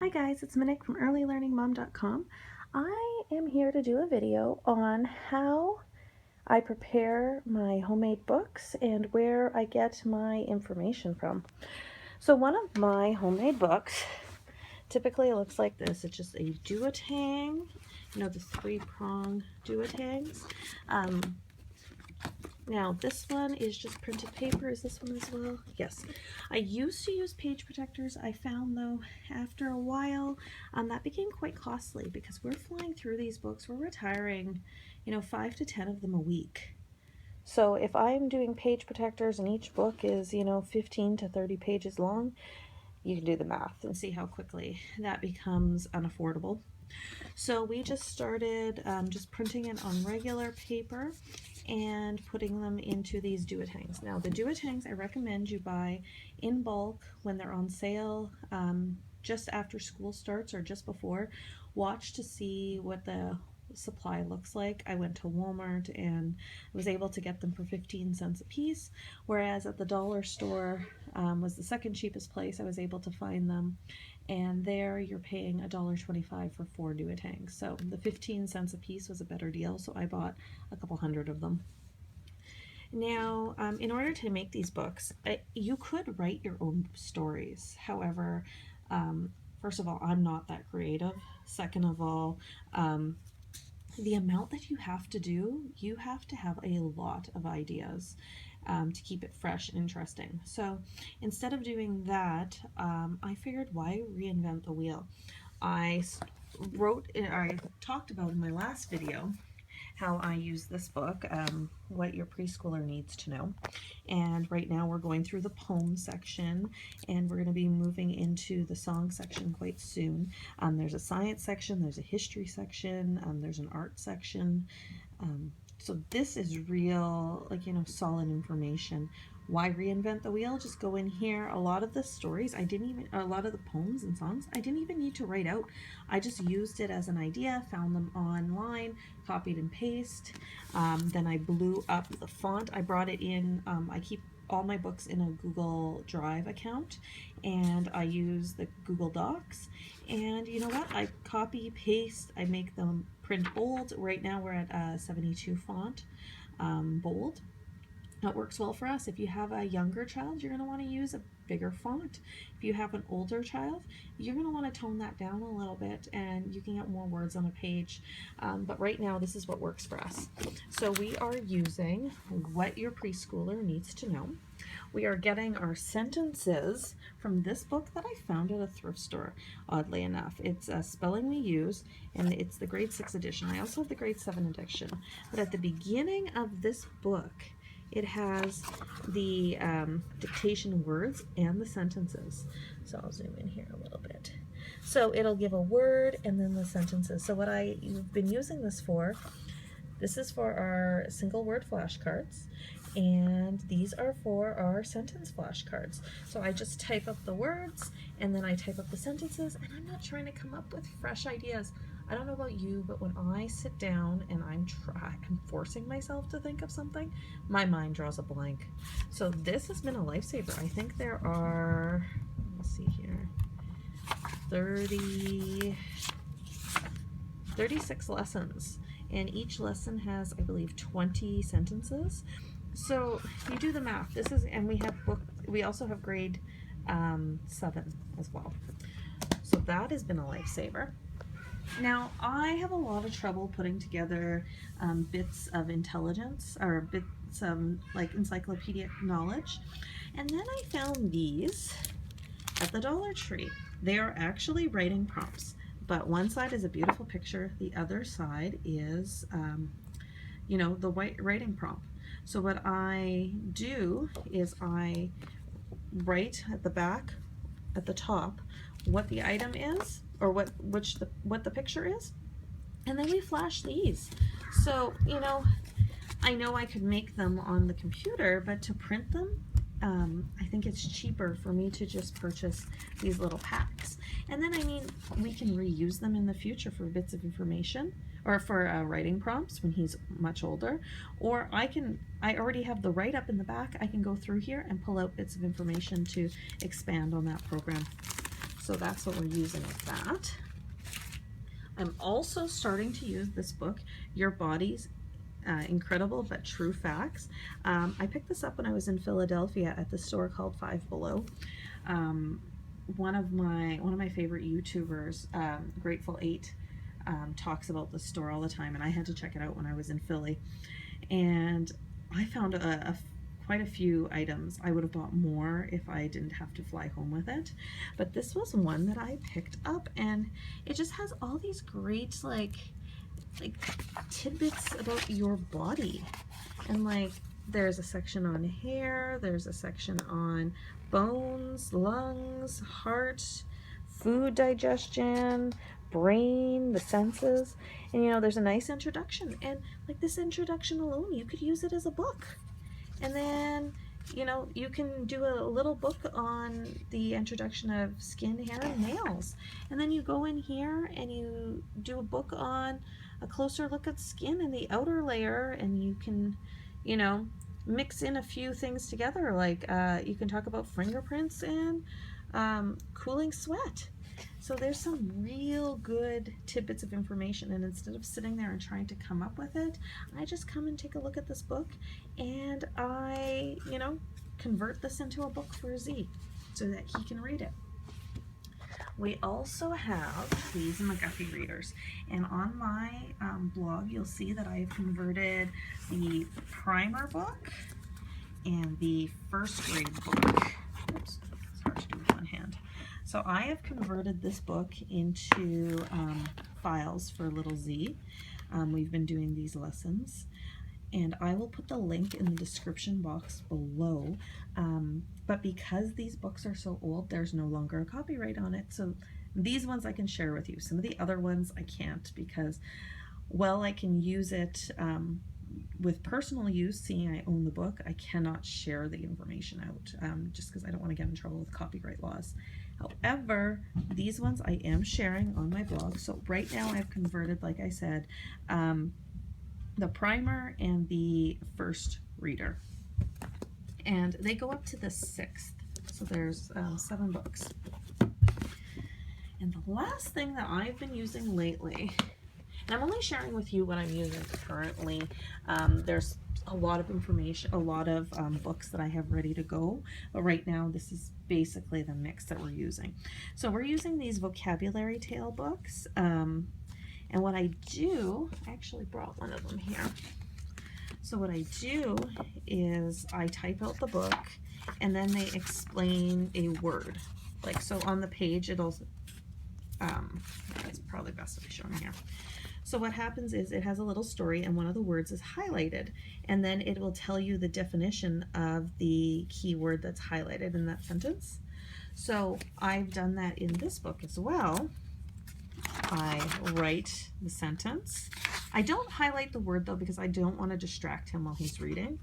Hi guys, it's Monique from earlylearningmom.com. I am here to do a video on how I prepare my homemade books and where I get my information from. So one of my homemade books typically looks like this. It's just a duotang, the three-prong duotangs. Now this one is just printed paper. Is this one as well? Yes. I used to use page protectors. I found though after a while that became quite costly because we're flying through these books. We're retiring 5 to 10 of them a week. So if I'm doing page protectors and each book is 15 to 30 pages long, you can do the math and see how quickly that becomes unaffordable. So we just started just printing it on regular paper and putting them into these duotangs. Now the duotangs I recommend you buy in bulk when they're on sale just after school starts or just before. Watch to see what the supply looks like. I went to Walmart and was able to get them for 15 cents a piece, whereas at the dollar store was the second cheapest place I was able to find them, and there you're paying $1.25 for 4 duotangs. So the 15 cents a piece was a better deal, so I bought a couple hundred of them. Now, in order to make these books, you could write your own stories. However, first of all, I'm not that creative. Second of all, the amount that you have to do, you have to have a lot of ideas to keep it fresh and interesting. So instead of doing that, I figured, why reinvent the wheel? I talked about in my last video how I use this book, What Your Preschooler Needs to Know. And right now we're going through the poem section, and we're going to be moving into the song section quite soon. There's a science section, there's a history section, there's an art section. So this is real, solid information. Why reinvent the wheel? Just go in here. A lot of the stories, a lot of the poems and songs, I didn't even need to write out. I just used it as an idea, found them online, copied and paste. Then I blew up the font. I brought it in. I keep all my books in a Google Drive account, and I use the Google Docs. And you know what? I copy, paste, I make them print bold. Right now we're at 72 font, bold. That works well for us. If you have a younger child, you're going to want to use a bigger font. If you have an older child, you're going to want to tone that down a little bit, and you can get more words on a page. But right now, this is what works for us. So we are using What Your Preschooler Needs to Know. We are getting our sentences from this book that I found at a thrift store, oddly enough. It's Spelling We Use, and it's the grade 6 edition. I also have the grade 7 edition. But at the beginning of this book, it has the dictation words and the sentences. So I'll zoom in here a little bit. So it'll give a word and then the sentences. So what I've been using this is for our single word flashcards, and these are for our sentence flashcards. So I just type up the words and then I type up the sentences, and I'm not trying to come up with fresh ideas. I don't know about you, but when I sit down and I'm forcing myself to think of something, my mind draws a blank. So this has been a lifesaver. I think there are, let's see here, 36 lessons, and each lesson has, I believe, 20 sentences. So you do the math. And we also have grade 7 as well. So that has been a lifesaver. Now, I have a lot of trouble putting together bits of intelligence, or bits of like encyclopedic knowledge. And then I found these at the Dollar Tree. They are actually writing prompts, but one side is a beautiful picture, the other side is, the white writing prompt. So what I do is I write at the back, at the top, what the item is, or what the picture is, and then we flash these. So I know I could make them on the computer, but to print them, I think it's cheaper for me to just purchase these little packs. And then we can reuse them in the future for bits of information, or for writing prompts when he's much older. Or I already have the write-up in the back. I can go through here and pull out bits of information to expand on that program. So that's what we're using with that. I'm also starting to use this book, Your Body's Incredible But True Facts. I picked this up when I was in Philadelphia at the store called Five Below. One of my favorite YouTubers, Grateful 8, talks about the store all the time, and I had to check it out when I was in Philly. And I found quite a few items. I would have bought more if I didn't have to fly home with it, but this was one that I picked up, and it just has all these great like tidbits about your body. And like there's a section on hair, there's a section on bones, lungs, heart, food digestion, brain, the senses. And you know, there's a nice introduction, and like this introduction alone, you could use it as a book. And then, you know, you can do a little book on the introduction of skin, hair, and nails. And then you go in here and you do a book on a closer look at skin and the outer layer, and you can, you know, mix in a few things together. Like you can talk about fingerprints and cooling sweat. So there's some real good tidbits of information, and instead of sitting there and trying to come up with it, I just come and take a look at this book, and I, you know, convert this into a book for Z so that he can read it. We also have these McGuffey readers, and on my blog you'll see that I have converted the primer book and the first grade book. Oops, it's hard to do with one hand. So I have converted this book into files for little Z. We've been doing these lessons, and I will put the link in the description box below. But because these books are so old, there's no longer a copyright on it. So these ones I can share with you. Some of the other ones I can't, because while I can use it with personal use, seeing I own the book, I cannot share the information out just because I don't want to get in trouble with copyright laws. However, these ones I am sharing on my blog. So right now I've converted, like I said, the primer and the first reader. And they go up to the 6th. So there's 7 books. And the last thing that I've been using lately, and I'm only sharing with you what I'm using currently. There's a lot of information, a lot of books that I have ready to go, but right now this is basically the mix that we're using. So we're using these vocabulary tale books, and what I do, I actually brought one of them here. So what I do is I type out the book, and then they explain a word. Like, so on the page it'll, it's probably best if I show them here. So what happens is it has a little story, and one of the words is highlighted, and then it will tell you the definition of the keyword that's highlighted in that sentence. So I've done that in this book as well. I write the sentence. I don't highlight the word though, because I don't want to distract him while he's reading.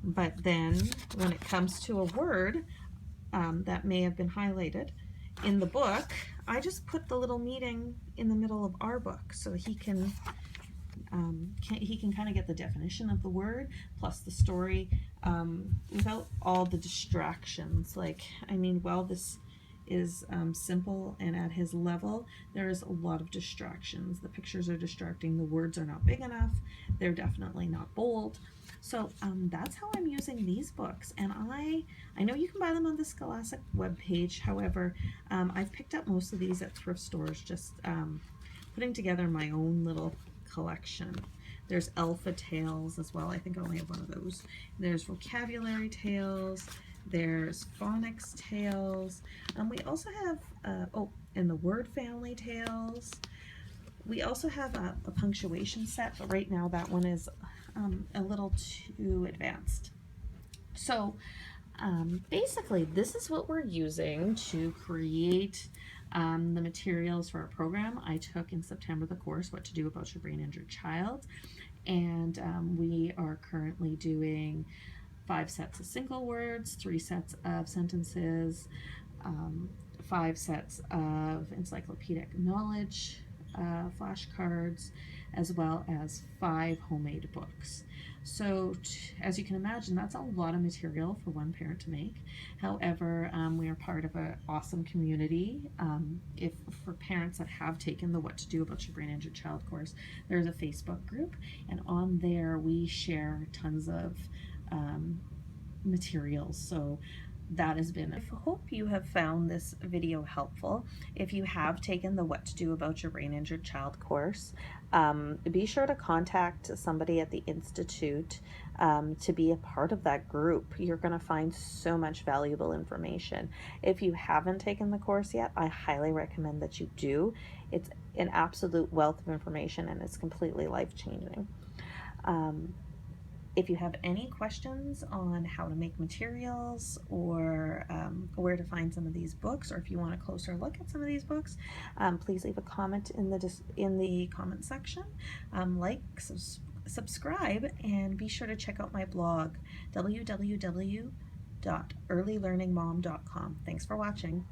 But then when it comes to a word that may have been highlighted in the book, I just put the little meaning in the middle of our book, so he can kind of get the definition of the word plus the story without all the distractions. Like, I mean, while this is simple and at his level, there is a lot of distractions. The pictures are distracting, the words are not big enough, they're definitely not bold. So that's how I'm using these books, and I know you can buy them on the Scholastic webpage. However, I've picked up most of these at thrift stores, just putting together my own little collection. There's Alpha Tales as well. I think I only have one of those. There's Vocabulary Tales. There's Phonics Tales. We also have, and the Word Family Tales. We also have a punctuation set, but right now that one is a little too advanced. So basically, this is what we're using to create the materials for our program. I took in September the course, What to Do About Your Brain Injured Child, and we are currently doing 5 sets of single words, 3 sets of sentences, 5 sets of encyclopedic knowledge flashcards, as well as 5 homemade books. So as you can imagine, that's a lot of material for one parent to make. However, we are part of an awesome community. If for parents that have taken the What to Do About Your Brain Injured Child course, there's a Facebook group, and on there we share tons of materials. So that has been. I hope you have found this video helpful. If you have taken the What to Do About Your Brain Injured Child course, be sure to contact somebody at the Institute to be a part of that group. You're going to find so much valuable information. If you haven't taken the course yet, I highly recommend that you do. It's an absolute wealth of information, and it's completely life-changing. If you have any questions on how to make materials, or where to find some of these books, or if you want a closer look at some of these books, please leave a comment in the comment section. Subscribe, and be sure to check out my blog, www.earlylearningmom.com. Thanks for watching.